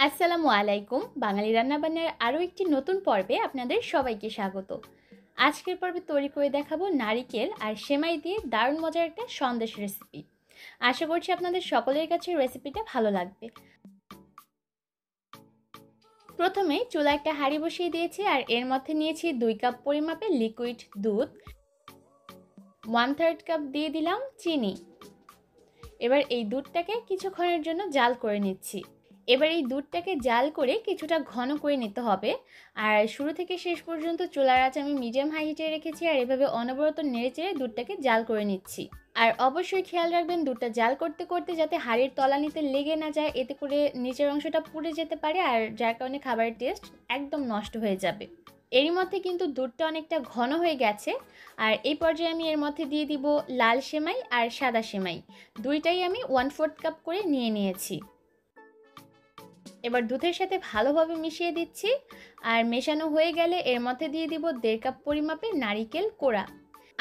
আসসালামু আলাইকুম। বাঙালি রান্নাবান্নার আরও একটি নতুন পর্বে আপনাদের সবাইকে স্বাগত। আজকের পর্বে তৈরি করে দেখাবো নারিকেল আর সেমাই দিয়ে দারুণ মজার একটা সন্দেশ রেসিপি। আশা করছি আপনাদের সকলের কাছে রেসিপিটা ভালো লাগবে। প্রথমে চুলায় একটা হাঁড়ি বসিয়ে দিয়েছি আর এর মধ্যে নিয়েছি 2 কাপ পরিমাপে লিকুইড দুধ, 1/3 কাপ দিয়ে দিলাম চিনি। এবার এই দুধটাকে কিছুক্ষণের জন্য জাল করে নিচ্ছি। এবার এই দুধটাকে জাল করে কিছুটা ঘন করে নিতে হবে। আর শুরু থেকে শেষ পর্যন্ত চুলার আঁচ আমি মিডিয়াম হাইটে রেখেছি আর এভাবে অনবরত নেড়েচেড়ে দুধটাকে জাল করে নিচ্ছি। আর অবশ্যই খেয়াল রাখবেন দুধটা জাল করতে করতে যাতে হাঁড়ির তলানিতে লেগে না যায়, এতে করে নিচের অংশটা পুড়ে যেতে পারে আর যার কারণে খাবারের টেস্ট একদম নষ্ট হয়ে যাবে। এরই মধ্যে কিন্তু দুধটা অনেকটা ঘন হয়ে গেছে আর এই পর্যায়ে আমি এর মধ্যে দিয়ে দিব লাল সেমাই আর সাদা সেমাই, দুইটাই আমি 1/4 কাপ করে নিয়ে নিয়েছি। এবার দুধের সাথে ভালোভাবে মিশিয়ে দিচ্ছি আর মেশানো হয়ে গেলে এর মধ্যে দিয়ে দিব 1/2 কাপ পরিমাপে নারিকেল কোড়া।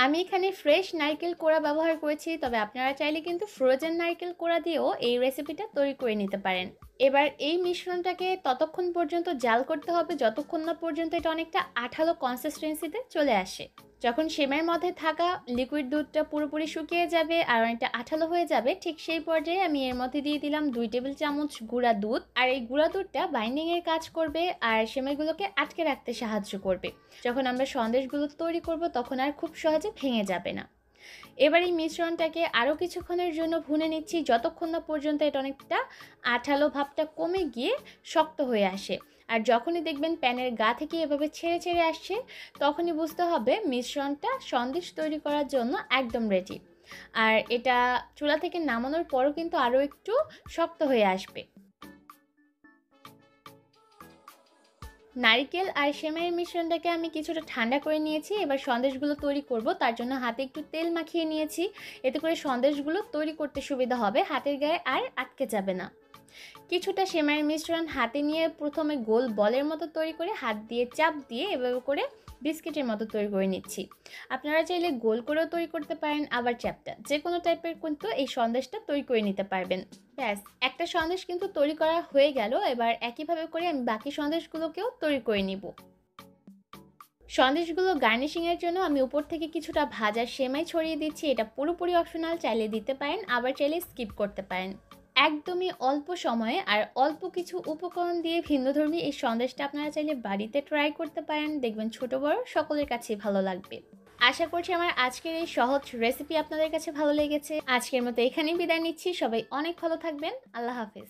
আমি এখানে ফ্রেশ নারকেল কোড়া ব্যবহার করেছি, তবে আপনারা চাইলে কিন্তু ফ্রোজেন নারকেল কোড়া দিয়েও এই রেসিপিটা তৈরি করে নিতে পারেন। এবার এই মিশ্রণটাকে ততক্ষণ পর্যন্ত জাল করতে হবে যতক্ষণ না পর্যন্ত এটা অনেকটা আঠালো কনসিস্টেন্সিতে চলে আসে। যখন সেমাইয়ের মধ্যে থাকা লিকুইড দুধটা পুরোপুরি শুকিয়ে যাবে আর অনেকটা আঠালো হয়ে যাবে, ঠিক সেই পর্যায়ে আমি এর মধ্যে দিয়ে দিলাম 2 টেবিল চামচ গুঁড়া দুধ। আর এই গুঁড়া দুধটা বাইন্ডিংয়ের কাজ করবে আর সেমাইগুলোকে আটকে রাখতে সাহায্য করবে। যখন আমরা সন্দেশগুলো তৈরি করব তখন আর খুব সহজে ভেঙে যাবে না। এবার এই মিশ্রণটাকে আরও কিছুক্ষণের জন্য ভুনে নিচ্ছি যতক্ষণ না পর্যন্ত এটা অনেকটা আঠালো ভাবটা কমে গিয়ে শক্ত হয়ে আসে। আর যখনই দেখবেন প্যানের গা থেকে এভাবে ছেড়ে ছেড়ে আসছে, তখনই বুঝতে হবে মিশ্রণটা সন্দেশ তৈরি করার জন্য একদম রেডি। আর এটা চুলা থেকে নামানোর পরও কিন্তু আরও একটু শক্ত হয়ে আসবে। নারিকেল আর সেমাইয়ের মিশ্রণটাকে আমি কিছুটা ঠান্ডা করে নিয়েছি। এবার সন্দেশগুলো তৈরি করব, তার জন্য হাতে একটু তেল মাখিয়ে নিয়েছি। এতে করে সন্দেশগুলো তৈরি করতে সুবিধা হবে, হাতের গায়ে আর আটকে যাবে না। কিছুটা সেমাইয়ের মিশ্রণ হাতে নিয়ে প্রথমে গোল বলের মতো তৈরি করে হাত দিয়ে চাপ দিয়ে এভাবে করে বিস্কিটের মতো তৈরি করে নিচ্ছি। আপনারা চাইলে গোল করেও তৈরি করতে পারেন, আবার চ্যাপ্টা যে কোনো টাইপের কিন্তু এই সন্দেশটা তৈরি করে নিতে পারবেন। ব্যাস, একটা সন্দেশ কিন্তু তৈরি করা হয়ে গেল। এবার একইভাবে করে আমি বাকি সন্দেশগুলোকেও তৈরি করে নিব। সন্দেশগুলো গার্নিশিংয়ের জন্য আমি উপর থেকে কিছুটা ভাজা সেমাই ছড়িয়ে দিচ্ছি। এটা পুরোপুরি অপশনাল, চাইলে দিতে পারেন আবার চাইলে স্কিপ করতে পারেন। একদমই অল্প সময়ে আর অল্প কিছু উপকরণ দিয়ে ভিন্নধর্মী এই সন্দেশটা আপনারা চাইলে বাড়িতে ট্রাই করতে পারেন, দেখবেন ছোট বড় সকলের কাছেই ভালো লাগবে। আশা করছি আমার আজকের এই সহজ রেসিপি আপনাদের কাছে ভালো লেগেছে। আজকের মতো এখানেই বিদায় নিচ্ছি। সবাই অনেক ভালো থাকবেন। আল্লাহ হাফেজ।